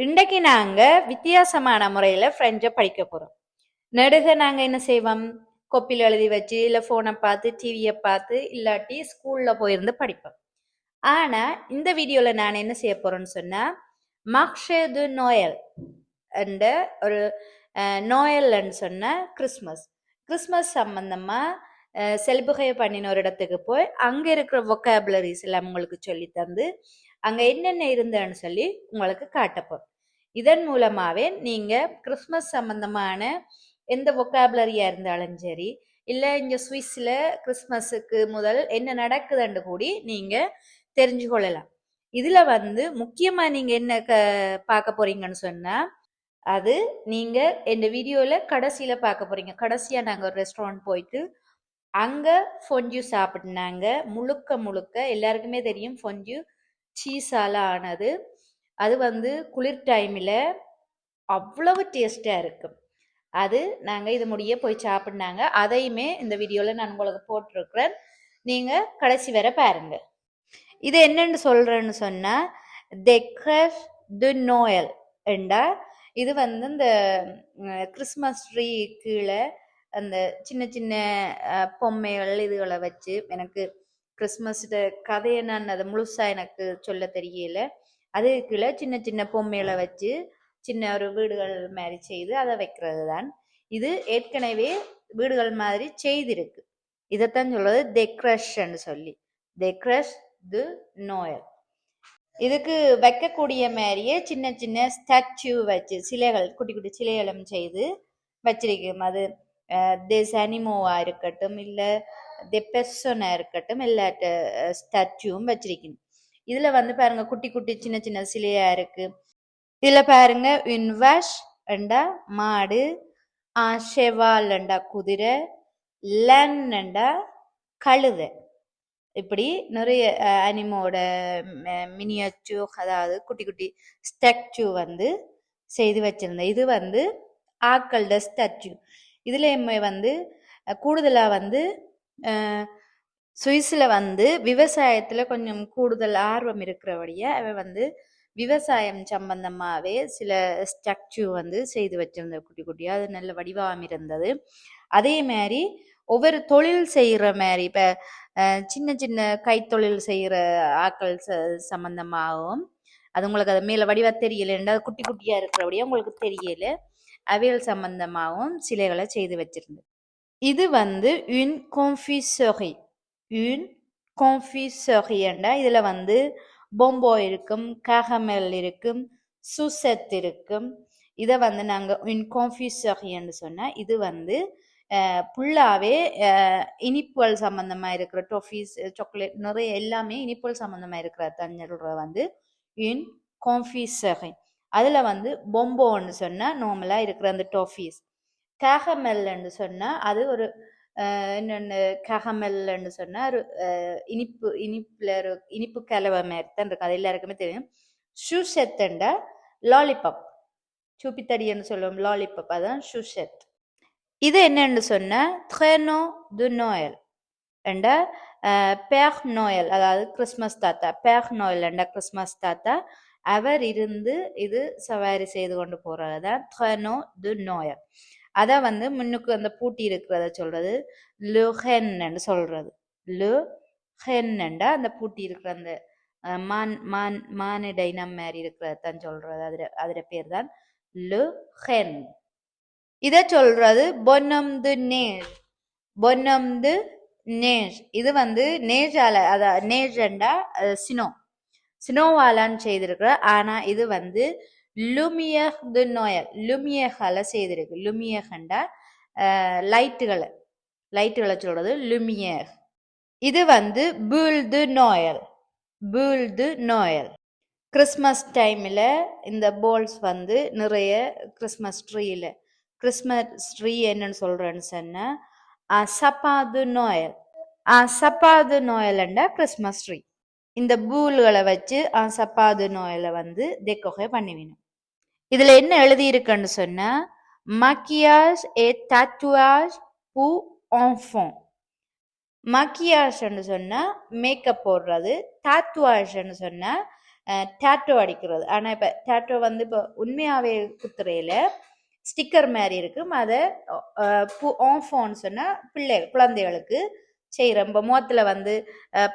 இன்றைக்கு நாங்கள் வித்தியாசமான முறையில் ஃப்ரெஞ்சை படிக்க போகிறோம். நடுக நாங்கள் என்ன செய்வோம், கொப்பியில் எழுதி வச்சு இல்லை ஃபோனை பார்த்து டிவியை பார்த்து இல்லாட்டி ஸ்கூலில் போயிருந்து படிப்போம். ஆனால் இந்த வீடியோவில் நான் என்ன செய்ய போகிறேன்னு சொன்னால், மார்ஷே து நோயல் என்ற ஒரு நோயல்ன்னு சொன்ன கிறிஸ்மஸ் சம்பந்தமாக செலிப்ரேட் பண்ணின ஒரு இடத்துக்கு போய் அங்கே இருக்கிற வொக்காபுலரிஸ் எல்லாம் உங்களுக்கு சொல்லி தந்து அங்கே என்னென்ன இருந்தேன்னு சொல்லி உங்களுக்கு காட்டப்போம். இதன் மூலமாகவே நீங்கள் கிறிஸ்மஸ் சம்பந்தமான எந்த வொக்காபுலரியாக இருந்தாலும் சரி, இல்லை இங்கே சுவிஸில் கிறிஸ்மஸுக்கு முதல் என்ன நடக்குதுன்னு கூடி நீங்கள் தெரிஞ்சு கொள்ளலாம். இதில் முக்கியமாக நீங்கள் என்ன பார்க்க போறீங்கன்னு சொன்னால், அது நீங்கள் இந்த வீடியோவில் கடைசியில் பார்க்க போறீங்க. கடைசியாக நாங்கள் ஒரு ரெஸ்டாரண்ட் போயிட்டு அங்கே ஃபொன்ஜு சாப்பிட்னாங்க. முழுக்க எல்லாருக்குமே தெரியும் ஃபொன்ஜு சீஸால் ஆனது. அது குளிர் டைமில் அவ்வளவு டேஸ்டாக இருக்கும். அது நாங்கள் இது முடிய போய் சாப்பிட்னாங்க. அதையுமே இந்த வீடியோவில் நான் உங்களுக்கு போட்டிருக்கிறேன். நீங்கள் கடைசி வரை பாருங்க. இது என்னன்னு சொல்கிறேன்னு சொன்னால், டெக்ரஸ் டு நோயல் என்றா இது இந்த கிறிஸ்மஸ் ட்ரீ கீழே அந்த சின்ன சின்ன பொம்மைகள் இதுகளை வச்சு, எனக்கு கிறிஸ்மஸ் கதையை நான் அதை முழுசாக எனக்கு சொல்ல தெரியல. அது கீழே சின்ன சின்ன பொம்மைகளை வச்சு சின்ன ஒரு வீடுகள் மாதிரி செய்து அதை வைக்கிறது தான். இது ஏற்கனவே வீடுகள் மாதிரி செய்திருக்கு. இதைத்தான் சொல்றது டெக்ரஷன்னு சொல்லி, டெக்ரஸ் து நோயல். இதுக்கு வைக்கக்கூடிய மாதிரியே சின்ன சின்ன ஸ்டாச்சு வச்சு சிலைகள், குட்டி குட்டி சிலைகளும் செய்து வச்சிருக்கும். அது தேஸ் அனிமோவாக இருக்கட்டும், இல்லை பெர்சனாக இருக்கட்டும், எல்லாட்ட ஸ்டாச்சுவும் வச்சிருக்கணும். இதில் பாருங்க குட்டி குட்டி சின்ன சின்ன சிலையாக இருக்கு. இதில் பாருங்க இன்வாஷ் என்றா மாடு, ஷெவால் என்றா குதிரை, லன் என்றா கழுதை. இப்படி நிறைய அனிமோட மினியச்சு, அதாவது குட்டி குட்டி ஸ்டாச்சு செய்து வச்சிருந்தேன். இது ஆக்களோட ஸ்டாச்சு. இதுல கூடுதலாக சுவிஸில் விவசாயத்தில் கொஞ்சம் கூடுதல் ஆர்வம் இருக்கிறபடியே அவ விவசாயம் சம்பந்தமாகவே சில ஸ்டாச்சு செய்து வச்சிருந்த குட்டி குட்டியாக. அது நல்ல வடிவம் இருந்தது. அதே மாதிரி ஒவ்வொரு தொழில் செய்கிற மாதிரி, இப்போ சின்ன சின்ன கைத்தொழில் செய்கிற ஆக்கள் சம்பந்தமாகவும், அது உங்களுக்கு அது மேலே வடிவா தெரியல, குட்டி குட்டியாக இருக்கிறபடியே உங்களுக்கு தெரியல, அவியல் சம்பந்தமாகவும் சிலைகளை செய்து வச்சிருந்தது. இது une confiserie. une confiserie என்றா இதில் பொம்போ இருக்கும், காரமெல் இருக்கும், சுசெத் இருக்கும். இதை நாங்கள் une confiserie என்று சொன்னால், இது ஃபுல்லாகவே இனிப்புகள் சம்மந்தமாக இருக்கிற டொஃபீஸ், சாக்லேட், நிறைய எல்லாமே இனிப்புகள் சம்மந்தமாக இருக்கிற தஞ்சல்ற une confiserie. அதில் பொம்போன்னு சொன்னால் நார்மலாக இருக்கிற அந்த டொஃபீஸ். கேரமெல்ன்னு சொன்னால் அது ஒரு இன்னொன்று, கேரமெல்ன்னு சொன்னால் ஒரு இனிப்பில் ஒரு இனிப்பு கலவை மாதிரி தான் இருக்கும். அது எல்லாருக்குமே தெரியும். ஷூஷெத்துண்டா லாலிபாப், சூப்பித்தடின்னு சொல்லுவோம், லாலிபாப், அதான் ஷூஷெத். இது என்னன்னு சொன்னால் ட்ரெனோ து நோயல் என்ற பேர் நோயல், அதாவது கிறிஸ்மஸ் தாத்தா. பேர் நோயல் என்ற கிறிஸ்மஸ் தாத்தா அவர் இருந்து இது சவாரி செய்து கொண்டு போகிறது தான் ட்ரெனோ து நோயல். அதை முன்னுக்கு அந்த பூட்டி இருக்கிறத சொல்றது லு ஹென்னு சொல்றது. லு ஹென்னுண்டா அந்த பூட்டி இருக்கிற அந்த மானிடை மாதிரி இருக்கிறதான் சொல்றது. அதோட பேர் தான் லு ஹென். இதை சொல்றது பொன்னம் து நேஜ். பொன்னம் து நேஜ் இது நேஜால, அதான் நேஜண்டா சினோவாலான்னு செய்திருக்கிற. ஆனா இது லுமியர் து நோயல், லுமியர்கால செய்திருக்கு. லுமியர்ண்டா லைட்டுகளை சொல்றது லுமியர். இது பூல் து நோயல், பூல் து நோயல். கிறிஸ்மஸ் டைமில் இந்த போல்ஸ் நிறைய கிறிஸ்மஸ் ட்ரீயில், கிறிஸ்மஸ் ட்ரீ என்னன்னு சொல்றேன்னு சொன்னா சப்பாது நோயல். சப்பாது நோயல்ண்டா கிறிஸ்மஸ் ட்ரீ. இந்த பூல்களை வச்சு சப்பாது நோயலை டெக்கோரேட் பண்ணிவிடும். இதுல என்ன எழுதியிருக்குன்னு சொன்னா, maquillage et tatouage pour enfants. maquillage சொன்னா மேக்கப் போடுறது, tatouage சொன்னா டேட்டோ அடிக்கிறது. ஆனா இப்ப டேட்டோ வந்து இப்போ உண்மையாவே குத்துறையில ஸ்டிக்கர் மாதிரி இருக்கும். அதை ஆஃபோன்னு சொன்னா குழந்தைகளுக்கு செய்கிறோம். இப்போ முகத்துல வந்து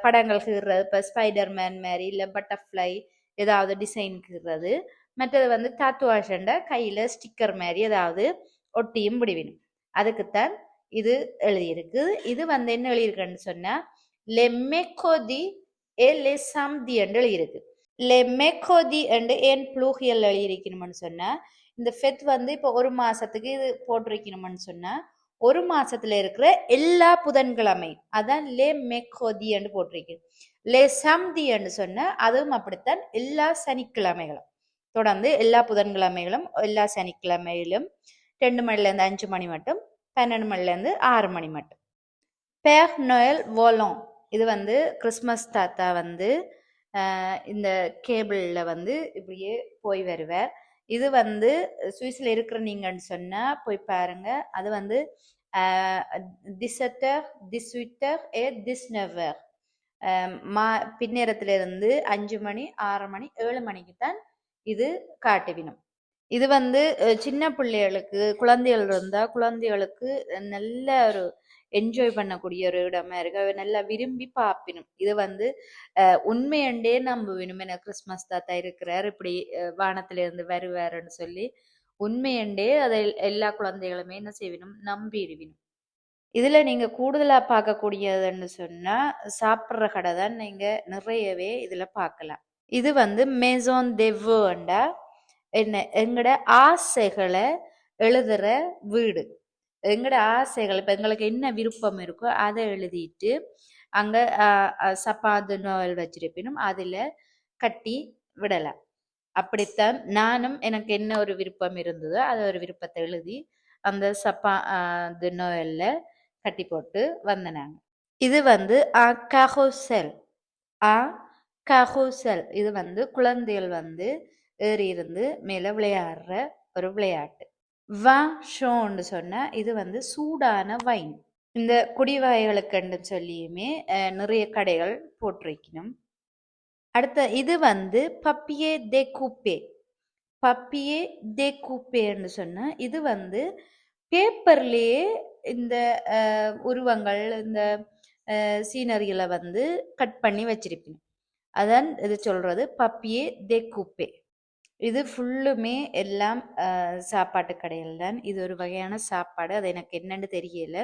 படங்கள் கீறுறது, இப்போ ஸ்பைடர்மேன் மாதிரி இல்லை பட்டர்ஃப்ளை ஏதாவது டிசைன் கீறுறது. மற்றது வந்து டாட்டுவாஷண்ட கையில ஸ்டிக்கர் மாதிரி ஏதாவது ஒட்டியும் விடுவினும். அதுக்குத்தான் இது எழுதியிருக்கு. இது வந்து என்ன எழுதியிருக்குன்னு சொன்னா லெ மெக்கோதி ஏ லெ சம்தி என்று எழுதியிருக்கு. லெ மெக்கோதி என்று ஏன் ப்ளூஹியல் எழுதியிருக்கணும்னு சொன்னா இந்த ஃபெத் வந்து இப்போ ஒரு மாசத்துக்கு இது போட்டிருக்கணும்னு சொன்னா ஒரு மாசத்துல இருக்கிற எல்லா புதன்கிழமை அதான் லே மெக்கோதி என்று போட்டிருக்கு. லே சம்தி என்று சொன்னா அதுவும் அப்படித்தான் எல்லா சனிக்கிழமைகளும் தொடர்ந்து எல்லா புதன்கிழமைகளும் எல்லா சனிக்கிழமையிலும் 2 மணிலேருந்து 5 மணி மட்டும் 12 மணிலேருந்து 6 மணி மட்டும். பேர் நோயல் வோலோன் இது வந்து கிறிஸ்மஸ் தாத்தா வந்து இந்த கேபிளில் வந்து இப்படியே போய் வருவார். இது வந்து சுவிஸில் இருக்கிற நீங்கன்னு சொன்னால் போய் பாருங்க. அது வந்து 17h, 18h et 19h பின்னேரத்திலிருந்து 5 மணி 6 மணி 7 மணிக்கு தான் இது காட்டுவினும். இது வந்து சின்ன பிள்ளைகளுக்கு குழந்தைகள் இருந்தால் குழந்தைகளுக்கு நல்ல ஒரு என்ஜாய் பண்ணக்கூடிய ஒரு இடமா இருக்கு. நல்லா விரும்பி பார்ப்பினும். இது வந்து உண்மையண்டே நம்புவினும். என கிறிஸ்மஸ் தாத்தா இருக்கிறார் இப்படி வானத்துல இருந்து வருவாருன்னு சொல்லி உண்மையண்டே அதை எல்லா குழந்தைகளுமே என்ன செய்வினும் நம்பிடுவினும். இதுல நீங்க கூடுதலா பார்க்கக்கூடியதுன்னு சொன்னா சாப்பிட்ற கடை தான் நீங்க நிறையவே இதுல பார்க்கலாம். இது வந்து மேசோன் தெவ்வுண்டா என்ன எங்கட ஆசைகளை எழுதுற வீடு. எங்கட ஆசைகள் இப்போ எங்களுக்கு என்ன விருப்பம் இருக்கோ அதை எழுதிட்டு அங்கே சப்பாத்து நோயல் வச்சிருப்பினும் அதில் கட்டி விடலாம். அப்படித்தான் நானும் எனக்கு என்ன ஒரு விருப்பம் இருந்ததோ அதை ஒரு விருப்பத்தை எழுதி அந்த சப்பாத்து நோயல்ல கட்டி போட்டு வந்தனாங்க. இது வந்து கஹோசெல் கஹோசெல் இது வந்து குழந்தைகள் வந்து ஏறி இருந்து மேலே விளையாடுற ஒரு விளையாட்டு. ஷோன்னு சொன்னா இது வந்து சூடான வைன். இந்த குடிவகைகளுக்குன்னு சொல்லியுமே நிறைய கடைகள் போட்டிருக்கணும். அடுத்த இது வந்து பப்பியே தே கூப்பே. பப்பியே தே கூப்பேன்னு சொன்னா இது வந்து பேப்பர்லேயே இந்த உருவங்கள் இந்த சீனரிகளை வந்து கட் பண்ணி வச்சிருப்பேன். அதான் இது சொல்றது பப்பியே தே கூப்பே. இது ஃபுல்லுமே எல்லாம் சாப்பாட்டு கடையில் தான். இது ஒரு வகையான சாப்பாடு. அது எனக்கு என்னன்னு தெரியல.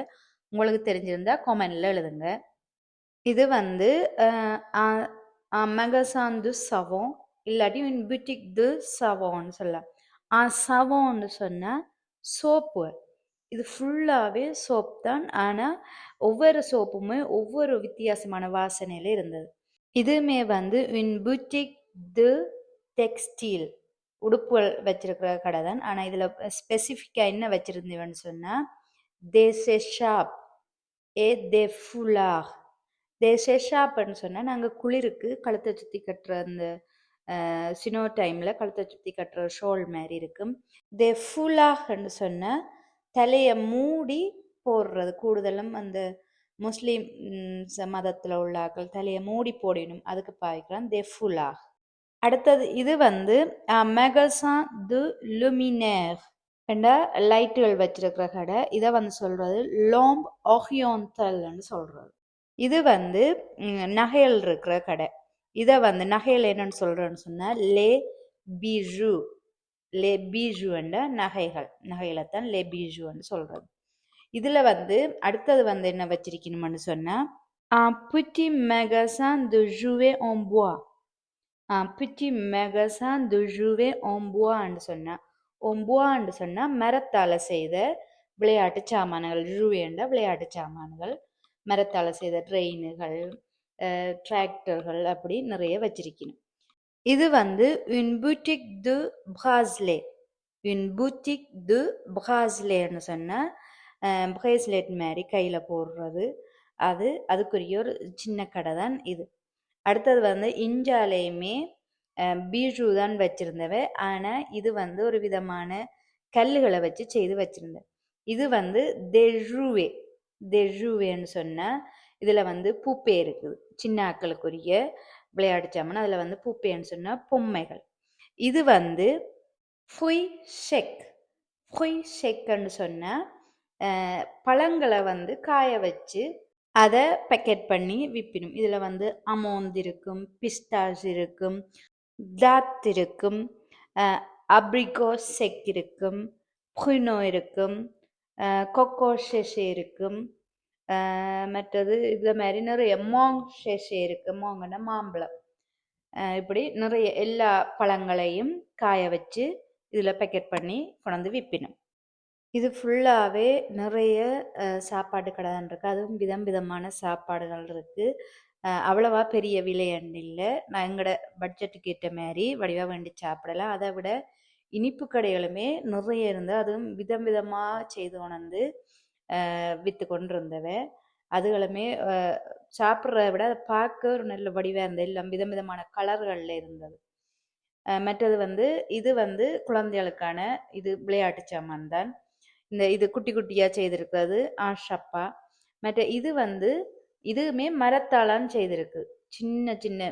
உங்களுக்கு தெரிஞ்சிருந்தா காமெண்ட்ல எழுதுங்க. இது வந்து மகசான் து சவோன் இல்லாட்டி புட்டிக் து சவோன்னு சொல்லலாம். சவோன்னு சொன்னால் சோப்பு. இது ஃபுல்லாகவே சோப் தான். ஆனால் ஒவ்வொரு சோப்புமே ஒவ்வொரு வித்தியாசமான வாசனையில் இருந்தது. இதுவுமே வந்து புட்டிக் து டெக்ஸ்டைல் உடுப்புகள் வச்சிருக்கிற கடை தான். ஆனால் இதில் ஸ்பெசிஃபிக்காக என்ன வச்சிருந்தேன்னு சொன்னால் தேசேஷாப் தே ஃபுலார். தேசேஷாப்னு சொன்னால் நாங்கள் குளிருக்கு கழுத்தை சுற்றி கட்டுற அந்த சினோ டைமில் கழுத்தை சுற்றி கட்டுற ஷோல் மாதிரி இருக்கும். தே ஃபுலாஹ்ன்னு சொன்னால் தலையை மூடி போடுறது. கூடுதலும் அந்த முஸ்லீம் மதத்தில் உள்ள ஆக்கள் தலையை மூடி போடணும், அதுக்கு பாய்க்கலாம் தே ஃபுலாஹ். அடுத்தது இது வந்து மெகசான் து லுமினேர் என்ற லைட்டுகள் வச்சிருக்கிற கடை. இதை வந்து சொல்றது லோம்ப் ஆஹியோன்தல்னு சொல்றது. இது வந்து நகைகள் இருக்கிற கடை. இதை வந்து நகைகள் என்னன்னு சொல்றேன்னு சொன்னா லே பிஜு. லே பிஜு என்ற நகைகளைத்தான் லே பிஜுன்னு சொல்றது. இதுல வந்து அடுத்தது வந்து என்ன வச்சிருக்கணும்னு சொன்னா புட்டி மெகசான் து ஜூவே en bois. petit magasin de jouets en boisன்னு சொன்னால் ஒம்போன்னு சொன்னால் மரத்தால் செய்த விளையாட்டு சாமான்கள். ஜூவேண்ட விளையாட்டு சாமான்கள் மரத்தால் செய்த ட்ரெயினுகள் டிராக்டர்கள் அப்படி நிறைய வச்சிருக்கணும். இது வந்து une boutique de bracelet. une boutique de braceletன்னு சொன்னால் பிரேஸ்லெட் மாதிரி கையில் போடுறது. அதுக்குரிய ஒரு சின்ன கடை தான் இது. அடுத்தது வந்து இஞ்சாலையுமே பீஜு தான் வச்சிருந்தவ. ஆனால் இது வந்து ஒரு விதமான கல்லுகளை வச்சு செய்து வச்சிருந்தேன். இது வந்து தெஜுவேன்னு சொன்னால் இதில் வந்து பூப்பே இருக்குது. சின்ன ஆக்களுக்குரிய விளையாட்டு சாமான். அதில் வந்து பூப்பேன்னு சொன்னால் பொம்மைகள். இது வந்து ஃபுய் ஷெக். ஃபுய் ஷெக்குன்னு சொன்னால் பழங்களை வந்து காய வச்சு அதை பேக்கெட் பண்ணி விற்பினும். இதில் வந்து அமோந்த் இருக்கும், பிஸ்தாஸ் இருக்கும், தாத் இருக்கும், அப்ரிகோ செக் இருக்கும், புயினோ இருக்கும், கொக்கோ ஷெஷே இருக்கும், மற்றது இது மாதிரி நிறைய மாங் ஷெஷே இருக்கு. மாங்கன்னா மாம்பழம். இப்படி நிறைய எல்லா பழங்களையும் காய வச்சு இதில் பேக்கெட் பண்ணி கொண்டாந்து விற்பினும். இது ஃபுல்லாகவே நிறைய சாப்பாடு கடை தான் இருக்குது. அதுவும் விதம் விதமான சாப்பாடுகள் இருக்குது. அவ்வளவா பெரிய விலையண்டு இல்லை. நான் எங்களோட பட்ஜெட்டுக்கு ஏற்ற மாதிரி வடிவாக வேண்டி சாப்பிடலாம். அதை விட இனிப்பு கடைகளுமே நிறைய இருந்து அதுவும் விதம் விதமாக செய்து கொண்டு விற்று கொண்டு இருந்தவ. அதுகளுமே சாப்பிட்றத விட அதை பார்க்க ஒரு நல்ல வடிவாக இருந்தது. எல்லாம் விதம் விதமான கலர்களில் இருந்தது. மற்றது வந்து இது வந்து குழந்தைகளுக்கான இது விளையாட்டு சாமான் தான். இது குட்டி குட்டியாக செய்திருக்கிறது ஆஷப்பா. மற்ற இது வந்து இதுவுமே மரத்தாலான் செய்திருக்கு. சின்ன சின்ன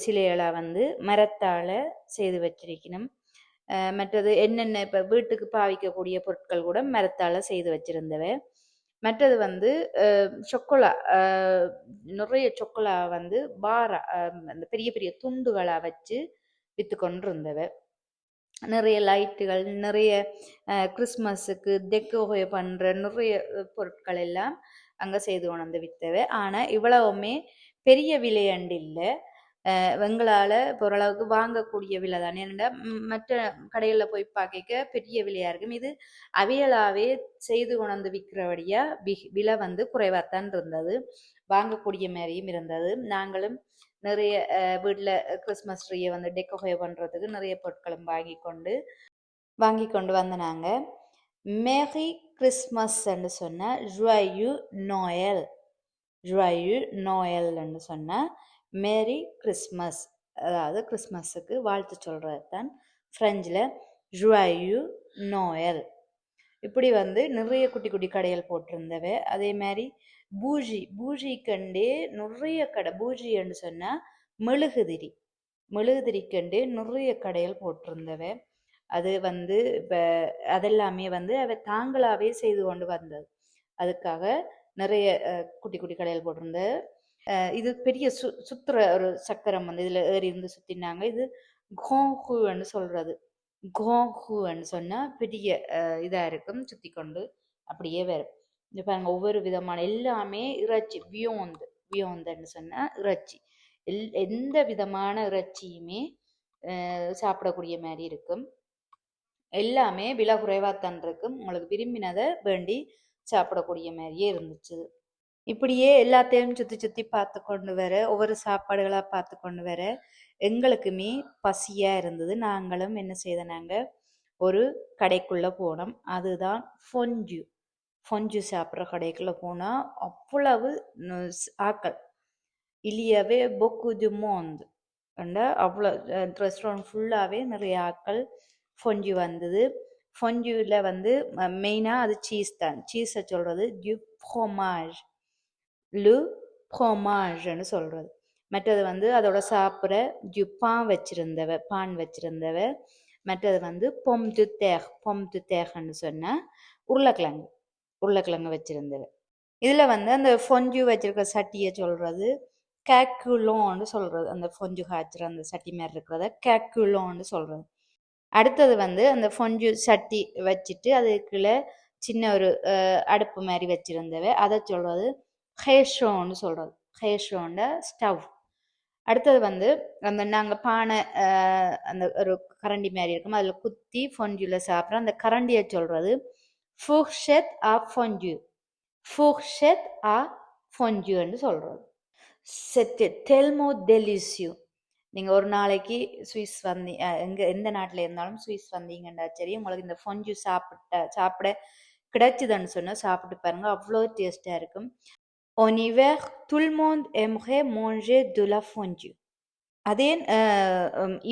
சிலைகளாக வந்து மரத்தால் செய்து வச்சிருக்கணும். மற்றது என்னென்ன இப்போ வீட்டுக்கு பாவிக்கக்கூடிய பொருட்கள் கூட மரத்தால் செய்து வச்சிருந்தவ. மற்றது வந்து சொக்கோலா, நிறைய சொக்கோலா வந்து பாரா அந்த பெரிய பெரிய துண்டுகளாக வச்சு விற்று கொண்டு இருந்தவ. நிறைய லைட்டுகள், நிறைய கிறிஸ்மஸுக்கு டெக்கோரே பண்ணுற நிறைய பொருட்கள் எல்லாம் அங்கே செய்து கொண்டு விற்றவ. ஆனால் இவ்வளவுமே பெரிய விலையண்டு இல்லை. எங்களால் ஓரளவுக்கு வாங்கக்கூடிய விலை தான். ஏன்னா மற்ற கடைகளில் போய் பார்க்க பெரிய விலையாக இருக்கும். இது அவியலாகவே செய்து கொண்டு விற்கிறபடியாக விலை வந்து குறைவாகத்தான் இருந்தது. வாங்கக்கூடிய மாதிரியும் இருந்தது. நாங்களும் நிறைய வீட்டில் கிறிஸ்மஸ் ட்ரீயை வந்து டெக்கோரே பண்ணுறதுக்கு நிறைய பொருட்களும் வாங்கி கொண்டு வந்த நாங்கள். மேரி கிறிஸ்மஸ்ன்னு சொன்னால் ஜுவாயு நோயல். ஜுவாயு நோயல்ன்னு சொன்னால் மேரி கிறிஸ்மஸ், அதாவது கிறிஸ்மஸுக்கு வாழ்த்து சொல்கிறது தான் ஃப்ரெஞ்சில் ஜுவாயு நோயல். இப்படி வந்து நிறைய குட்டி குட்டி கடைகள் போட்டிருந்தவ. அதே மாதிரி பூஜிக்கண்டே நிறைய கடை. பூஜின்னு சொன்னால் மெழுகுதிரிக்கண்டே நிறைய கடைகள் போட்டிருந்தவ. அது வந்து இப்போ அதெல்லாமே வந்து அவ தாங்களாகவே செய்து கொண்டு வந்தது. அதுக்காக நிறைய குட்டி குட்டி கடைகள் போட்டிருந்த. இது பெரிய சுத்துற ஒரு சக்கரம் வந்து இதில் ஏறி இருந்து சுற்றினாங்க. இது கோஹுன்னு சொல்கிறது. கோஹுன்னு சொன்னால் பெரிய இதாக இருக்கும், சுற்றி கொண்டு அப்படியே வரும். இந்த பாருங்க, ஒவ்வொரு விதமான எல்லாமே இறைச்சி. வியோந்துன்னு சொன்னால் இறைச்சி. எந்த விதமான இறைச்சியுமே சாப்பிடக்கூடிய மாதிரி இருக்கும். எல்லாமே விலை குறைவாகத்தான் இருக்கும். உங்களுக்கு விரும்பினதை வேண்டி சாப்பிடக்கூடிய மாதிரியே இருந்துச்சு. இப்படியே எல்லாத்தையும் சுற்றி சுற்றி பார்த்து கொண்டு வர, ஒவ்வொரு சாப்பாடுகளாக பார்த்து கொண்டு வர எங்களுக்குமே பசியாக இருந்தது. நாங்களும் என்ன செய்தோம், ஒரு கடைக்குள்ளே போனோம். அதுதான் ஃபொஞ்சு சாப்பிட்ற கடைக்குள்ளே போனால் அவ்வளவு ஆக்கள் இல்லையாவே பொக்கு து மோந்து கண்டா அவ்வளோ ரெஸ்டாரண்ட் ஃபுல்லாகவே நிறைய ஆக்கள் ஃபொஞ்சு வந்தது. ஃபொஞ்சுவில் வந்து மெயினாக அது சீஸ் தான். சீஸை சொல்கிறது லு ஃப்ரோமாஜ்னு சொல்கிறது. மற்றது வந்து அதோட சாப்பிட்ற பான் வச்சிருந்தவ. மற்றது வந்து பொம் து தேகன்னு சொன்னால் உருளைக்கிழங்கு வச்சிருந்தவ. இதில் வந்து அந்த ஃபொஞ்சு வச்சிருக்க சட்டியை சொல்கிறது கேக்குலோன்னு சொல்கிறது. அந்த ஃபொஞ்சு காய்ச்சிற அந்த சட்டி மாதிரி இருக்கிறத கேக்குலோன்னு சொல்கிறது. அடுத்தது வந்து அந்த ஃபொஞ்சு சட்டி வச்சுட்டு அதுக்குள்ளே சின்ன ஒரு அடுப்பு மாதிரி வச்சிருந்தவ. அதை சொல்கிறது ஹேஷோன்னு சொல்கிறது. ஹேஷோண்ட ஸ்டவ். அடுத்தது வந்து அந்த நாங்கள் பானை அந்த ஒரு கரண்டி மாதிரி இருக்கும், அதில் குத்தி ஃபொஞ்சுல சாப்பிட்ற அந்த கரண்டியை சொல்கிறது ஃபுர்ஷெட் ஆ ஃபொஞ்சு. ஃபுர்ஷெட் ஆ ஃபொஞ்சுன்னு சொல்கிறது. செட்டு டெல்மோ டெலிசியூ. நீங்கள் ஒரு நாளைக்கு சுவிஸ் எந்த நாட்டில் இருந்தாலும் சுவிஸ் வந்தீங்கன்னா சரி, உங்களுக்கு இந்த ஃபொஞ்சு சாப்பிட கிடைச்சிதுன்னு சொன்னால் சாப்பிட்டு பாருங்கள், அவ்வளோ டேஸ்ட்டாக இருக்கும். En hiver, tout le monde aimerait manger de la fondue. அதே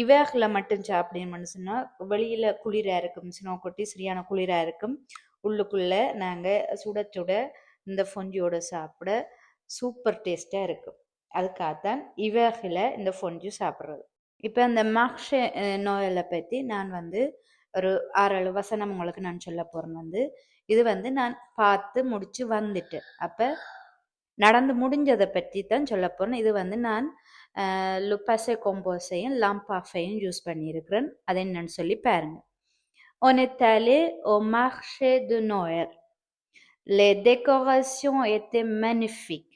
இவரில் மட்டும் சாப்பிடணும்னு சொன்னால் வெளியில் குளிராக இருக்கும், ஸ்னோ கொட்டி சரியான குளிராக இருக்கும். உள்ளுக்குள்ளே நாங்கள் சுட சுட இந்த ஃபொஞ்சியோட சாப்பிட சூப்பர் டேஸ்ட்டாக இருக்கும். அதுக்காகத்தான் இவர்களை இந்த ஃபொஞ்சு சாப்பிட்றது. இப்போ இந்த மார்ஷே நோயலை பற்றி நான் வந்து ஒரு 6-7 வசனம் உங்களுக்கு நான் சொல்ல போகிறேன். வந்து இது வந்து நான் பார்த்து முடிச்சு வந்துட்டு அப்போ நடந்து முடிஞ்சதை பற்றி தான் சொல்ல போகிறேன். இது வந்து நான் லுப்பாசே கொம்போஸையும் லாம்பாஃபையும் யூஸ் பண்ணியிருக்கிறேன். அதை என்னன்னு சொல்லி பாருங்க. On est allé au marché de Noël. Les décorations étaient magnifiques.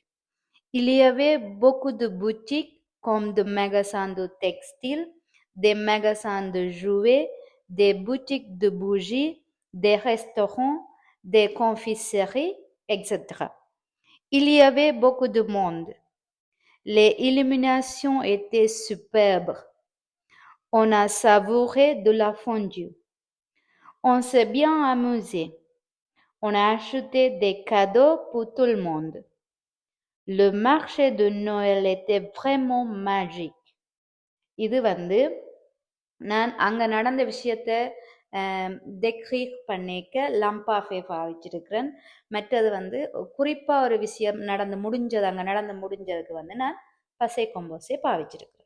Il y avait beaucoup de boutiques comme des magasins de textiles, des magasins de jouets, des boutiques de bougies, des restaurants, des confiseries, etc. Il y avait beaucoup de monde. Les illuminations étaient superbes. On a savouré de la fondue. On s'est bien amusé. On a acheté des cadeaux pour tout le monde. Le marché de Noël était vraiment magique. இது வந்து நான் அங்கே நடந்த விஷயத்த டெக்ரீட் பண்ணிக்க லம்பாஃபே பாவிச்சிருக்கிறேன். மற்றது வந்து குறிப்பாக ஒரு விஷயம் நடந்து முடிஞ்சது, அங்கே நடந்து முடிஞ்சதுக்கு வந்து நான் பசை கொம்போஸே பாவிச்சிருக்கிறேன்.